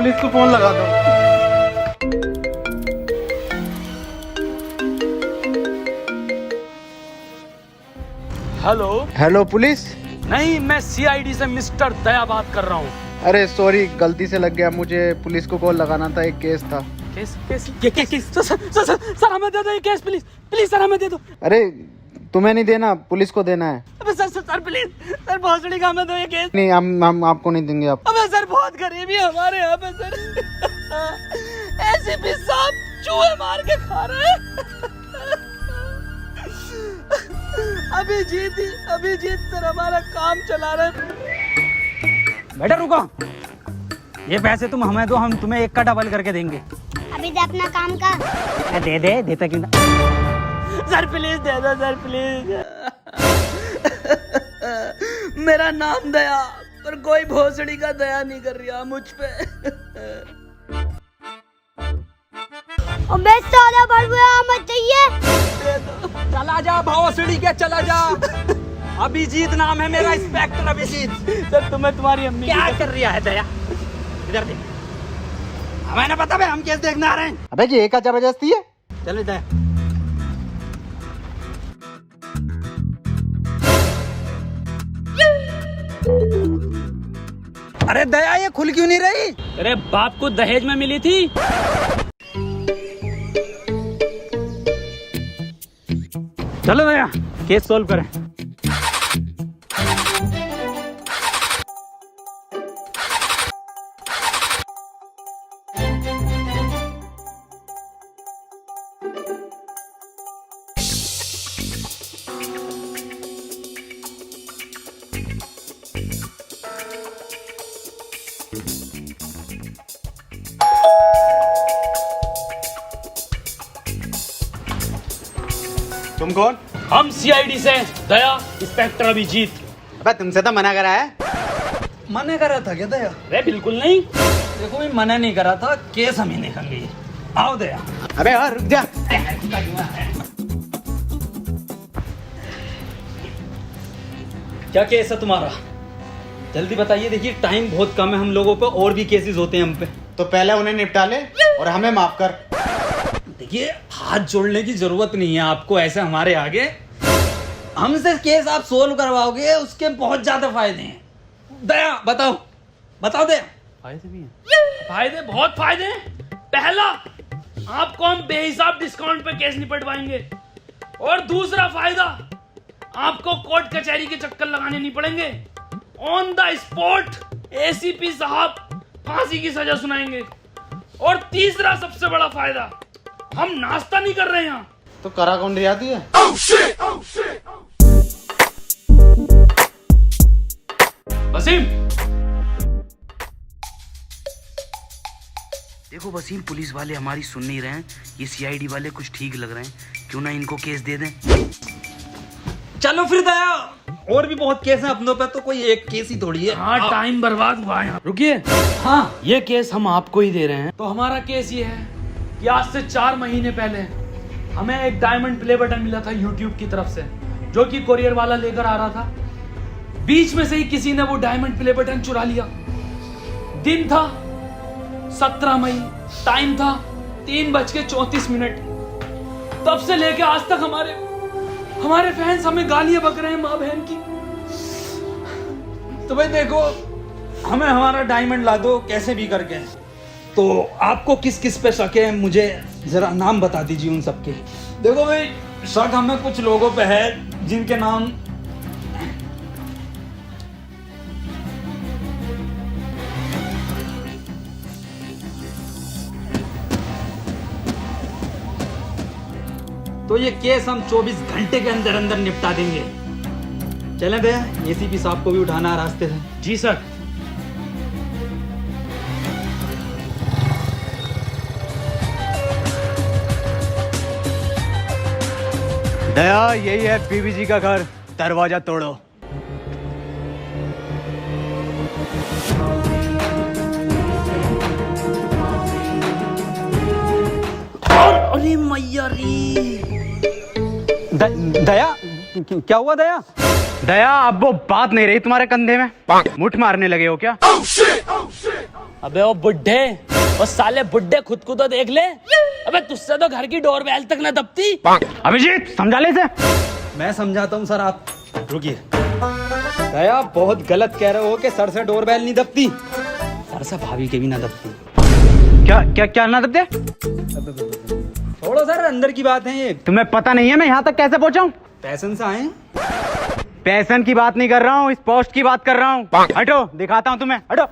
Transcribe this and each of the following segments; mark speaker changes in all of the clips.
Speaker 1: Police को phone लगा दो।
Speaker 2: हेलो।
Speaker 1: Hello police.
Speaker 2: नहीं, मैं सीआईडी से मिस्टर दया बात कर रहा हूँ।
Speaker 1: अरे सॉरी, गलती से लग गया, मुझे पुलिस को कॉल लगाना था, एक केस था।
Speaker 2: केस ये केस सर हमें दे दो ये केस, प्लीज प्लीज सर हमें दे दो।
Speaker 1: अरे तुम्हें नहीं देना, पुलिस को देना है।
Speaker 2: अबे सर प्लीज सर भोसड़ी का हमें दो ये केस।
Speaker 1: नहीं, हम आपको नहीं देंगे। आप
Speaker 2: अबे सर बहुत गरीबी है हमारे यहाँ पे सर। एसीपी साहब चूहे मार के खा रहे हैं। अभिजीत सर हमारा काम चला रहे हैं।
Speaker 3: बेटा रुको, ये पैसे तुम हमें दो, हम तुम्हें एक का डबल करके देंगे।
Speaker 4: अभी दे अपना काम का।
Speaker 3: दे देता क्यों ना।
Speaker 2: सर प्लीज दे दो सर प्लीज। मेरा नाम दया, पर कोई भोसड़ी का दया नहीं कर रहा मुझ पे।
Speaker 4: अबे साला बड़बुआ मत चाहिए।
Speaker 3: चला जा भोसड़ी के, चला जा। अभिजीत नाम है मेरा, इंस्पेक्टर अभिजीत।
Speaker 2: सर तुम्हें तुम्हारी अम्मी
Speaker 3: क्या कर रहा है दया? इधर देख, हमें ना पता, हम केस देखने आ रहे हैं।
Speaker 1: अबे जी, एक जबरदस्ती है।
Speaker 3: चलो दया। अरे दया, ये खुल क्यों नहीं रही?
Speaker 2: अरे बाप को दहेज में मिली थी।
Speaker 3: चलो दया, केस सोल्व करें।
Speaker 1: तुम कौन?
Speaker 2: हम सीआईडी से दया, इंस्पेक्टर अभिजीत।
Speaker 1: अबे तुमसे तो मना करा है।
Speaker 3: मना करा था क्या दया?
Speaker 2: अरे बिल्कुल नहीं।
Speaker 3: देखो मैं मना नहीं करा था, केस हम ही देखेंगे। आओ दया।
Speaker 1: अबे यार रुक जा।
Speaker 3: क्या केस है तुम्हारा? जल्दी बताइए, देखिए टाइम बहुत कम है हम लोगों पे, और भी केसेस होते हैं हम पे।
Speaker 1: तो पहले उन्हें निपटा ले और हमें माफ कर।
Speaker 3: देखिए, हाथ जोड़ने की जरूरत नहीं है आपको ऐसे हमारे आगे। हमसे केस आप सोल्व करवाओगे, उसके बहुत ज्यादा फायदे हैं। दया बताओ, बताओ दया।
Speaker 2: फायदे भी हैं। फायदे, बहुत फायदे हैं। पहला, आपको हम बेहिसाब डिस्काउंट पे केस निपटवाएंगे। और दूसरा फायदा, आपको कोर्ट कचहरी के चक्कर लगाने नहीं पड़ेंगे। ऑन द स्पॉट एसीपी साहब फांसी की सजा सुनाएंगे। और तीसरा सबसे बड़ा फायदा, हम नाश्ता नहीं कर रहे हैं यहाँ।
Speaker 1: तो करा कौन रियाती है?
Speaker 2: वसीम,
Speaker 5: देखो वसीम, पुलिस वाले हमारी सुन नहीं रहे हैं, ये सीआईडी वाले कुछ ठीक लग रहे हैं, क्यों ना इनको केस दे दें।
Speaker 3: चलो फिर दया, और भी बहुत केस हैं अपनों पे, तो कोई एक केस ही थोड़ी है।
Speaker 2: हाँ टाइम बर्बाद हुआ है। रुकिए,
Speaker 3: हाँ,
Speaker 2: ये केस हम आपको ही दे रहे हैं। तो हमारा केस ये है कि आज से 4 महीने पहले हमें एक डायमंड प्ले बटन मिला था यूट्यूब की तरफ से, जो कि कोरियर वाला लेकर आ रहा था। बीच में से ही किसी ने वो डायमंड प्ले बटन चुरा लिया। दिन था 17 मई, टाइम था 3:34। तब से लेके आज तक हमारे फैंस हमें गालियां बक रहे हैं माँ बहन की।
Speaker 3: तो भाई देखो, हमें हमारा डायमंड ला दो कैसे भी करके। तो आपको किस किस पे शक है, मुझे जरा नाम बता दीजिए उन सबके। देखो भाई, शक हमें कुछ लोगों पे है जिनके नाम तो ये केस हम 24 घंटे के अंदर अंदर निपटा देंगे। चलें भैया, एसीपी साहब को भी उठाना है रास्ते से।
Speaker 2: जी सर।
Speaker 1: दया, यही है बीबी जी का घर, दरवाजा तोड़ो।
Speaker 5: अरे मैया रे।
Speaker 1: दया, क्या हुआ दया? दया, अब वो बात नहीं रही तुम्हारे कंधे में, मुठ मारने लगे हो क्या?
Speaker 2: अबे वो बुड्ढे, वो साले बुड्ढे खुद को तो देख ले। अबे तुझसे तो घर की डोरबेल तक न दबती।
Speaker 1: अभिजीत समझा ले इसे।
Speaker 3: मैं समझाता हूँ सर, आप रुकिए। दया बहुत गलत कह रहे हो कि सर से डोरबेल नहीं दबती, सर से भाभी के भी ना दबती।
Speaker 1: क्या क्या क्या ना दबते?
Speaker 3: छोड़ो सर, अंदर की बात है ये।
Speaker 1: तुम्हें पता नहीं है मैं यहाँ तक कैसे पहुँचा हूँ?
Speaker 3: पैशन से आए।
Speaker 1: पैसन की बात नहीं कर रहा हूँ, इस पोस्ट की बात कर रहा हूँ। हटो, दिखाता हूँ तुम्हें, हटो।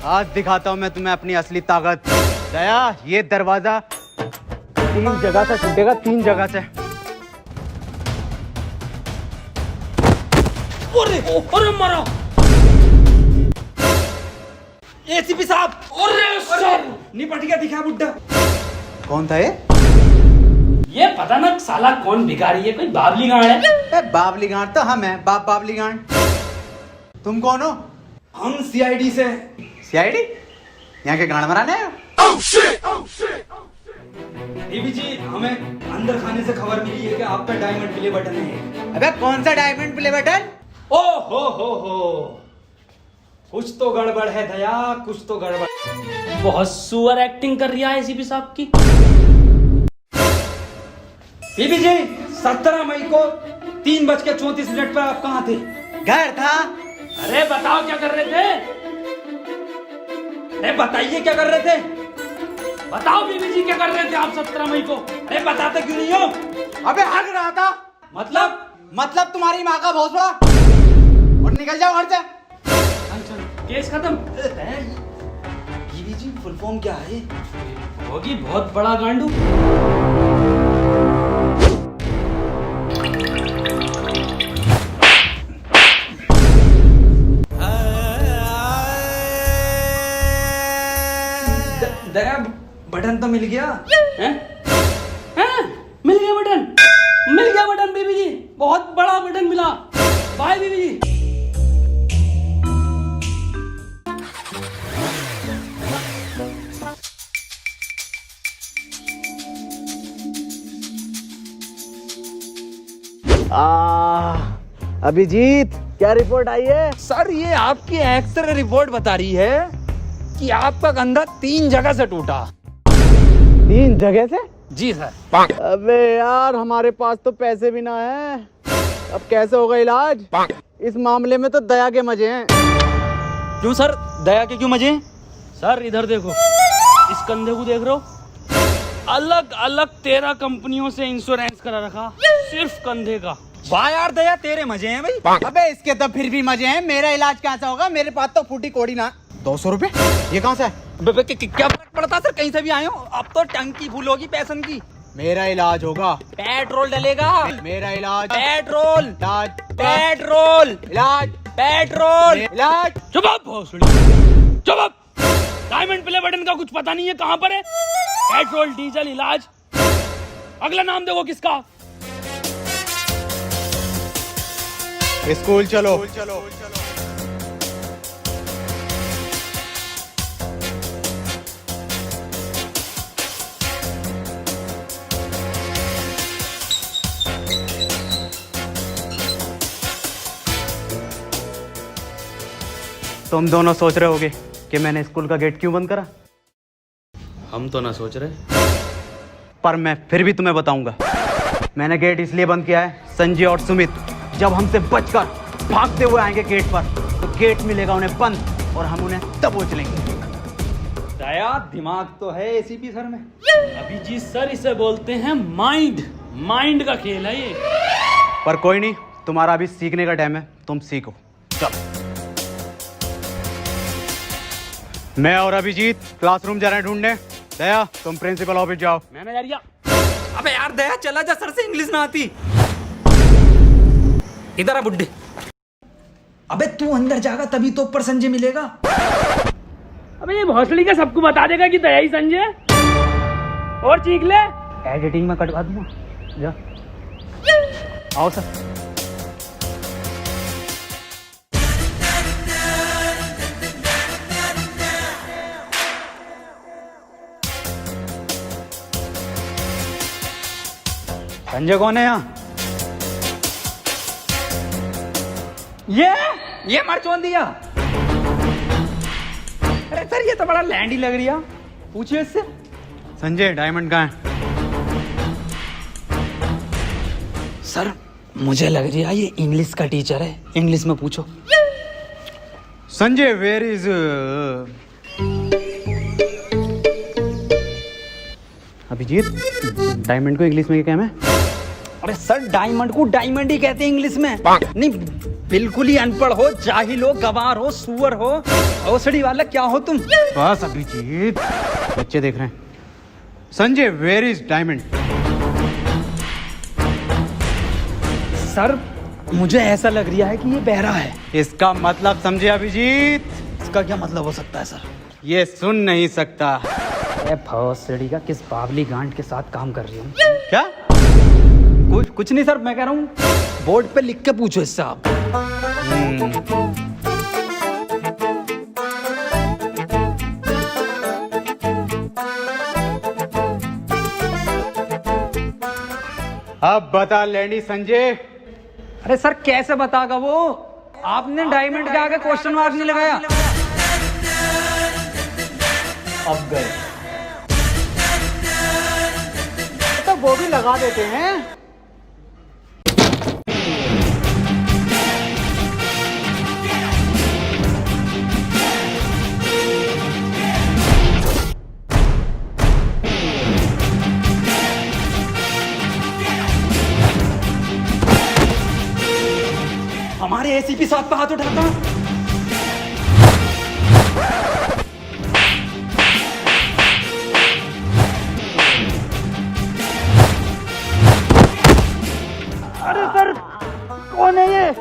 Speaker 1: आज दिखाता हूँ मैं तुम्हें अपनी असली ताकत। दया, ये दरवाजा 3 जगह से टूटेगा, 3 जगह से।
Speaker 2: अरे मारा
Speaker 3: एसीपी साहब।
Speaker 2: अरे सर,
Speaker 3: निपट गया, दिखा बुड्ढा।
Speaker 1: कौन था ये?
Speaker 2: ये पता ना साला कौन भिखारी है, कोई बाबली गांड है।
Speaker 1: बाबली गांड तो हम हैं, बाबली गांड। तुम कौन हो?
Speaker 3: हम सीआईडी से।
Speaker 1: सीआईडी? यहाँ के गांड मराने हैं?
Speaker 3: देवी जी, हमें अंदर खाने से खबर मिली है कि आपका डायमंड प्ले बटन है।
Speaker 1: अबे कौन सा डायमंड प्ले बटन?
Speaker 3: ओ हो, कुछ तो गड़बड़ है दया, कुछ तो गड़बड़।
Speaker 2: बहुत सुअर एक्टिंग कर रही है एसीपी साहब की।
Speaker 3: बीबी जी, 17 मई को 3:34 पर आप कहाँ थे?
Speaker 1: घर था।
Speaker 2: अरे बताओ क्या कर रहे थे?
Speaker 3: अरे बताइए क्या कर रहे थे?
Speaker 2: बताओ बीबी जी क्या कर रहे थे आप 17 मई को?
Speaker 3: अरे बताते क्यों नहीं हो?
Speaker 1: अबे हग रहा था।
Speaker 3: मतलब
Speaker 1: तुम्हारी माँ का भोसड़ा। और निकल जाओ घर से।
Speaker 2: केस खत्म।
Speaker 3: बीबी जी, फुल फॉर्म क्या है?
Speaker 2: होगी बहुत बड़ा गांडू।
Speaker 3: दया, बटन तो मिल गया।
Speaker 2: हैं? हैं? मिल गया बटन, मिल गया बटन बीबी जी, बहुत बड़ा बटन मिला। बाय बीबी जी।
Speaker 1: अभिजीत, क्या रिपोर्ट आई है?
Speaker 3: सर, ये आपकी एक्सरे रिपोर्ट बता रही है कि आपका कंधा 3 जगह से टूटा।
Speaker 1: 3 जगह से?
Speaker 3: जी सर।
Speaker 1: अबे यार, हमारे पास तो पैसे भी ना है, अब कैसे होगा इलाज? इस मामले में तो दया के मजे हैं।
Speaker 3: क्यों सर, दया के क्यों मजे?
Speaker 2: सर इधर देखो, इस कंधे को देख रहे हो? अलग अलग 13 कंपनियों से इंश्योरेंस करा रखा, सिर्फ कंधे का।
Speaker 3: वाह यार दया, तेरे मजे हैं भाई।
Speaker 1: अबे इसके तो फिर भी मजे हैं, मेरा इलाज कैसा होगा? मेरे पास तो फूटी कोड़ी ना। 200 रुपए? ये कहाँ से है?
Speaker 3: क्या फर्क पड़ता सर, कहीं से भी आए हो। अब तो टंकी फूल होगी पैसन की।
Speaker 1: मेरा इलाज होगा।
Speaker 3: पेट्रोल डलेगा।
Speaker 1: मेरा इलाज।
Speaker 3: पेट्रोल।
Speaker 1: इलाज।
Speaker 3: पेट्रोल।
Speaker 1: इलाज।
Speaker 3: पेट्रोल।
Speaker 1: इलाज।
Speaker 2: चुप आप भोसड़ी, चुप आप। डायमंड प्ले बटन का कुछ पता नहीं है कहां पर है? पेट्रोल, डीजल, इलाज। अगला नाम देखो किसका?
Speaker 1: स्कूल चलो। तुम दोनों सोच रहे होगे कि मैंने स्कूल का गेट क्यों बंद करा,
Speaker 2: हम तो ना सोच रहे,
Speaker 1: पर मैं फिर भी तुम्हें बताऊंगा। मैंने गेट इसलिए बंद किया है, संजय और सुमित जब हमसे बचकर भागते हुए आएंगे गेट पर, तो गेट मिलेगा उन्हें बंद और हम उन्हें दबोच लेंगे।
Speaker 3: दया, दिमाग तो है एसीपी सर में।
Speaker 2: अभिजीत सर, इसे बोलते हैं माइंड। माइंड का खेल है ये।
Speaker 1: पर कोई नहीं, तुम्हारा अभी सीखने का टाइम है, तुम सीखो। चलो, मैं और अभिजीत क्लासरूम जा रहे हैं ढूंढने। दया, तुम प्रिंसिपल ऑफिस जाओ।
Speaker 2: मैनेजरिया।
Speaker 3: अबे यार दया, चला जा, सर से इंग्लिश ना आती। इधर आ बुड्ढे। अबे तू अंदर जाएगा तभी तो ऊपर संजय मिलेगा।
Speaker 2: अबे ये भोसड़ी का सबको बता देगा कि दया ही संजय। और चीख ले।
Speaker 1: एडिटिंग में कटवा दूंगा। जा, आओ सर।
Speaker 3: संजय कौन है यहाँ? ये मर चोन दिया। अरे अरे सर ये तो बड़ा लैंड ही लग रही है, पूछिए इससे।
Speaker 1: संजय डायमंड कहाँ है?
Speaker 3: सर मुझे लग रही है ये इंग्लिश का टीचर है, इंग्लिश में पूछो।
Speaker 1: Sanjay where is Abhijit, diamond को इंग्लिश में क्या कहना है?
Speaker 3: अरे सर डायमंड को डायमंड ही कहते हैं इंग्लिश में। नहीं बिल्कुल ही अनपढ़ हो, जाहिल हो, गवार हो, सुअर हो, औसड़ी वाला क्या हो तुम?
Speaker 1: बस अभिजीत, बच्चे देख रहे हैं। Sanjay where is diamond?
Speaker 3: Sir मुझे ऐसा लग रहा है कि ये बहरा है।
Speaker 1: इसका मतलब समझे अभिजीत?
Speaker 3: इसका क्या मतलब हो सकता है सर?
Speaker 1: ये सुन नहीं सकता।
Speaker 3: भौसड़ी का किस बावली गांड के साथ काम कर रही हूँ?
Speaker 1: क्या?
Speaker 3: कुछ नहीं सर, मैं कह रहा हूँ बोर्ड पे लिख के पूछो इससे आप।
Speaker 1: अब बता लैंडी संजय।
Speaker 3: अरे सर कैसे बतागा वो? आपने डायमंड के आगे क्वेश्चन मार्क नहीं लगाया।
Speaker 1: अब गए तो वो भी लगा देते हैं।
Speaker 3: हमारे एसीपी साहब पे हाथ उठाता। अरे सर कौन है ये?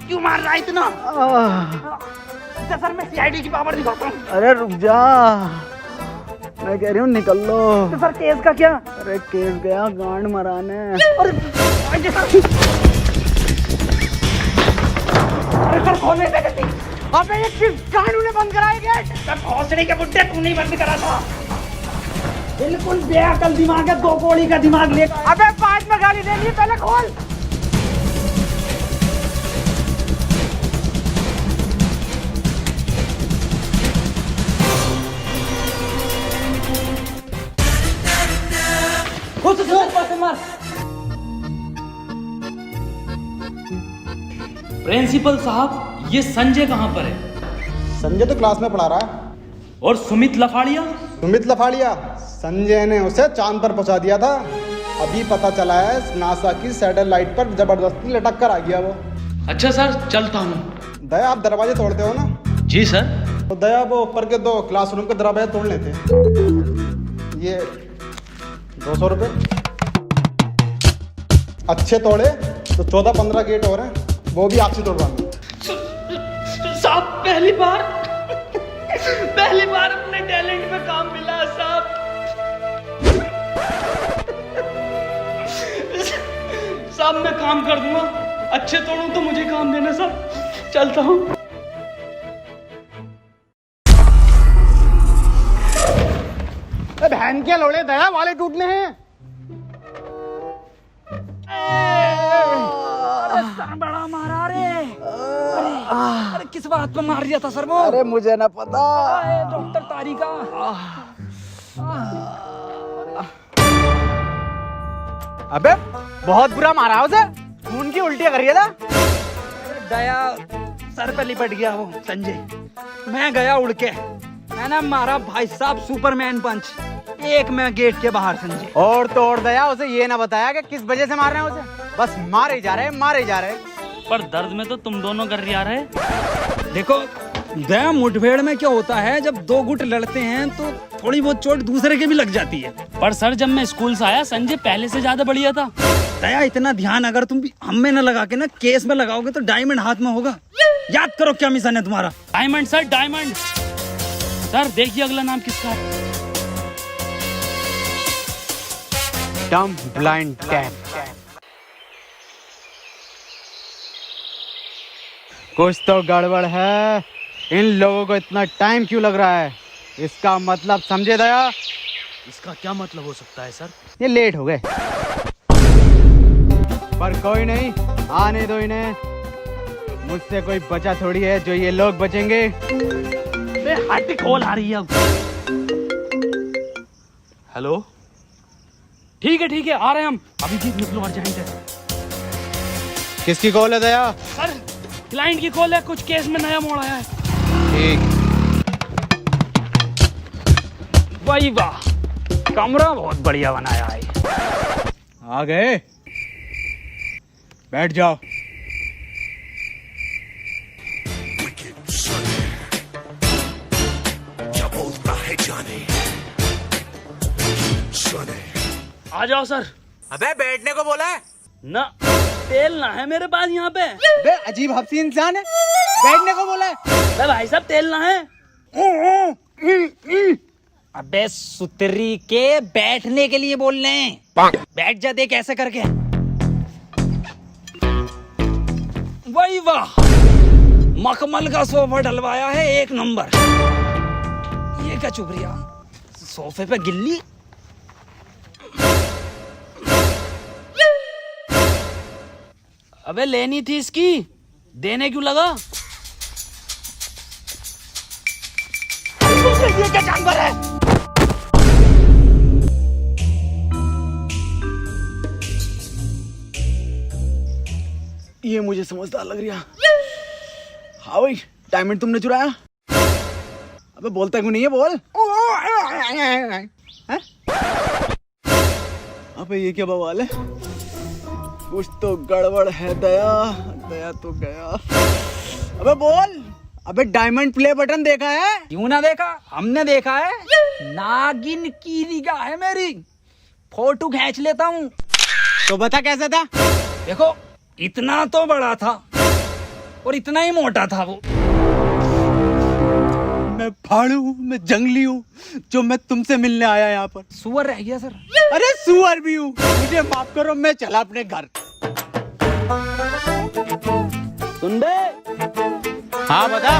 Speaker 3: क्यों मार रहा है इतना? सर मैं सीआईडी की पावर दिखाता हूँ।
Speaker 1: अरे रुक जा, मैं कह रही हूँ निकल लो।
Speaker 3: तो सर केस का क्या?
Speaker 1: अरे केस गया गांड मराने।
Speaker 3: अरे सर खोलने से गलती।
Speaker 1: अबे ये किस गांडू ने बंद कराया गेट?
Speaker 3: सर भौसड़ी के बुड्ढे तू नहीं बंद करा था। बिल्कुल बेअकल दिमाग है, 2 कौड़ी का दिमाग ले।
Speaker 1: अबे बाद में गाली दे ली, पहले खोल।
Speaker 2: प्रिंसिपल साहब, ये संजय कहाँ पर है?
Speaker 6: संजय तो क्लास में पढ़ा रहा है।
Speaker 2: और सुमित लफाड़िया?
Speaker 6: सुमित लफाड़िया, संजय ने उसे चांद पर पहुंचा दिया था। अभी पता चला है नासा की सैटेलाइट पर जबरदस्ती लटक कर आ गया वो।
Speaker 2: अच्छा सर, चलता हूँ।
Speaker 6: दया आप दरवाजे तोड़ते हो ना?
Speaker 2: जी सर।
Speaker 6: तो दया वो ऊपर के 2 क्लासरूम के दरवाजे तोड़ लेते। ये 200 रुपये अच्छे तोड़े तो 14-15 गेट और हैं, वो भी आपसे तोड़वाएंगे।
Speaker 2: साहब पहली बार अपने टैलेंट पे काम मिला है साहब। साहब मैं काम कर दूंगा, अच्छे तोड़ूं तो मुझे काम देना साहब। चलता हूँ।
Speaker 6: बहन के लोड़े दया वाले टूटने हैं।
Speaker 3: सर बड़ा मारा रे। अरे किस बात पे मार दिया था सर वो?
Speaker 1: अरे मुझे ना पता।
Speaker 3: डॉक्टर तारिका।
Speaker 1: अबे बहुत बुरा मारा उसे, खून की उल्टियां कर रही था।
Speaker 3: दया सर पे लिपट गया वो संजय। मैं गया उड़ के, मैंने मारा भाई साहब सुपरमैन पंच, एक मैं गेट के बाहर संजय।
Speaker 1: और तो और दया उसे ये ना बताया कि किस वजह से मार रहे हैं उसे, बस मारे जा रहे।
Speaker 2: पर दर्द में तो तुम दोनों कर रहे।
Speaker 3: देखो दया, मुठभेड़ में क्या होता है, जब 2 गुट लड़ते हैं तो थोड़ी बहुत चोट दूसरे के भी लग जाती है।
Speaker 2: पर सर जब मैं स्कूल से आया, संजय पहले से ज्यादा बढ़िया था।
Speaker 3: दया इतना ध्यान अगर तुम भी हम में न लगा के ना केस में लगाओगे तो डायमंड हाथ में होगा। याद करो क्या मिशन है तुम्हारा।
Speaker 2: Diamond sir, diamond. सर देखिए अगला नाम किसका है।
Speaker 1: डम ब्लाइंड टैप। कुछ तो गड़बड़ है, इन लोगों को इतना टाइम क्यों लग रहा है? इसका मतलब समझे दया?
Speaker 2: इसका क्या मतलब हो सकता है सर?
Speaker 1: ये लेट हो गए, पर कोई नहीं, आने दो इन्हें। मुझसे कोई बचा थोड़ी है जो ये लोग बचेंगे।
Speaker 2: अरे हट, कॉल आ रही है अब। हेलो, ठीक है आ रहे हैं हम। अभी जी निकलो, अर्जेंट है।
Speaker 1: किसकी कॉल है दया?
Speaker 2: सर क्लाइंट की कॉल है, कुछ केस में नया मोड़ आया है।
Speaker 1: ठीक।
Speaker 2: वाह वाह, कमरा बहुत बढ़िया बनाया है।
Speaker 1: आ गए, बैठ जाओ।
Speaker 2: आ जाओ सर।
Speaker 1: अबे बैठने को बोला है
Speaker 2: ना, तेल ना है मेरे पास यहाँ पे।
Speaker 1: बे अजीब हफ्सी इंसान है, बैठने को बोला है।
Speaker 2: अबे भाई साहब तेल ना है।
Speaker 3: अबे सुतरी के बैठने के लिए बोल रहे हैं। बैठ जा, देख ऐसे करके। वही वाह, मखमल का सोफा डलवाया है, एक नंबर। ये क्या चुप रही, सोफे पे गिल्ली।
Speaker 2: अबे लेनी थी इसकी, देने क्यों लगा?
Speaker 3: ये क्या जानवर है?
Speaker 1: ये मुझे समझदार लग रहा। हाँ भाई, डायमंड तुमने चुराया? अबे बोलता क्यों नहीं है, बोल। हैं? अबे ये क्या बवाल है? कुछ तो गड़बड़ है दया, दया तो गया। अबे बोल। अबे डायमंड प्ले बटन देखा है?
Speaker 3: क्यों ना देखा, हमने देखा है। नागिन की निगाह है मेरी, फोटो खींच लेता हूँ।
Speaker 1: तो बता कैसा था?
Speaker 3: देखो, इतना तो बड़ा था और इतना ही मोटा था वो।
Speaker 1: मैं फाड़ू हूँ, मैं जंगली हूँ, जो मैं तुमसे मिलने आया यहाँ पर।
Speaker 3: सुअर रह गया सर।
Speaker 1: अरे सुअर भी हूँ, मुझे माफ करो, मैं चला अपने घर।
Speaker 2: सुन बे,
Speaker 1: हाँ बता।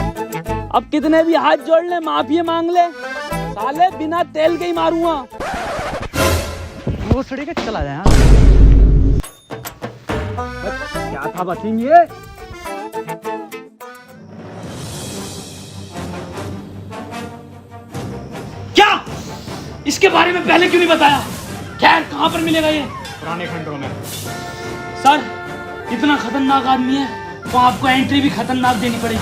Speaker 2: अब कितने भी हाथ जोड़ ले, माफी मांग ले, साले बिना तेल के ही मारूंगा।
Speaker 1: वो सड़े के चला जाए।
Speaker 2: क्या था बचिंग ये? क्या? इसके बारे में पहले क्यों नहीं बताया? खैर, कहां पर मिलेगा ये?
Speaker 1: पुराने खंडरों में।
Speaker 2: सर इतना खतरनाक आदमी है तो आपको एंट्री भी खतरनाक देनी पड़ेगी।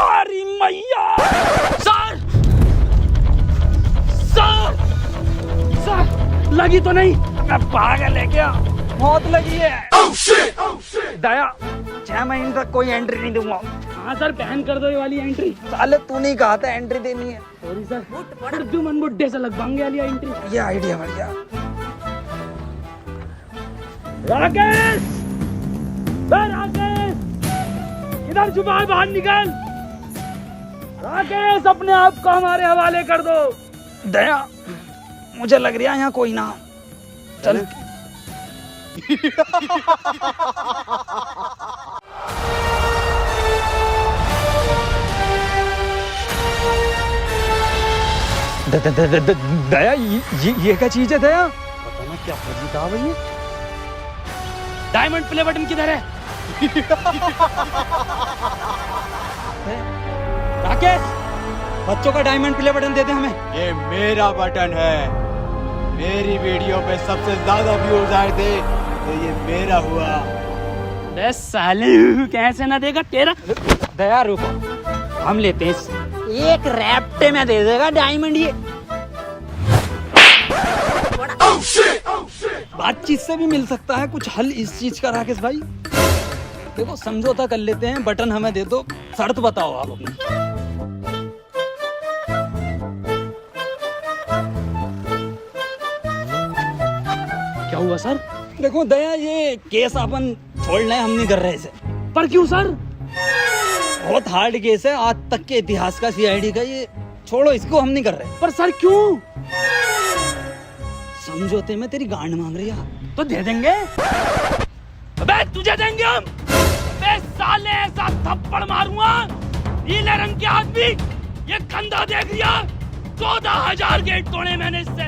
Speaker 2: अरे मैया! सर! सर! सर! लगी तो नहीं?
Speaker 3: मैं पागल है क्या? मौत लगी है। दया, 6 महीने तक कोई एंट्री नहीं दूंगा।
Speaker 2: हाँ सर, बैन कर दो ये वाली एंट्री।
Speaker 3: साले तू नहीं कहा था एंट्री देनी है।
Speaker 2: सॉरी सर, अर्जुमन बुड्ढे से लगवाएंगे वाली एंट्री।
Speaker 3: ये आइडिया बढ़िया।
Speaker 2: राकेश! राकेश! इधर छुपा है, बाहर निकल। राकेश, अपने आप को हमारे हवाले कर दो।
Speaker 3: दया, मुझे लग रहा है यहाँ कोई ना। चल। दया, ये क्या चीज है दया?
Speaker 2: पता ना क्या फर्जी था भाई। डायमंड प्ले बटन किधर है?
Speaker 3: राकेश, बच्चों का डायमंड प्ले बटन दे दे हमें।
Speaker 1: ये मेरा बटन है। मेरी वीडियो पे सबसे ज्यादा व्यूज आए थे तो ये मेरा हुआ।
Speaker 2: बे साले, कैसे ना देगा तेरा?
Speaker 3: दया रुको, हम लेते हैं। एक रैप्टे में दे देगा डायमंड ये। बातचीत से भी मिल सकता है कुछ हल इस चीज का। राकेश भाई देखो, समझौता कर लेते हैं, बटन हमें दे दो, शर्त बताओ आप अपनी।
Speaker 2: क्या हुआ सर?
Speaker 3: देखो दया, ये केस अपन छोड़ना है, हम नहीं कर रहे इसे।
Speaker 2: पर क्यों सर?
Speaker 3: बहुत हार्ड केस है, आज तक के इतिहास का सीआईडी का। ये छोड़ो, इसको हम नहीं कर रहे।
Speaker 2: पर सर क्यों?
Speaker 3: समझौते में तेरी गांड मांग रही है
Speaker 2: तो दे देंगे। अबे तुझे देंगे हम। अबे साले, ऐसा थप्पड़ मारूंगा, नीले रंग के आदमी, ये कंधा देख लिया? 14,000 गेट तोड़े मैंने इससे।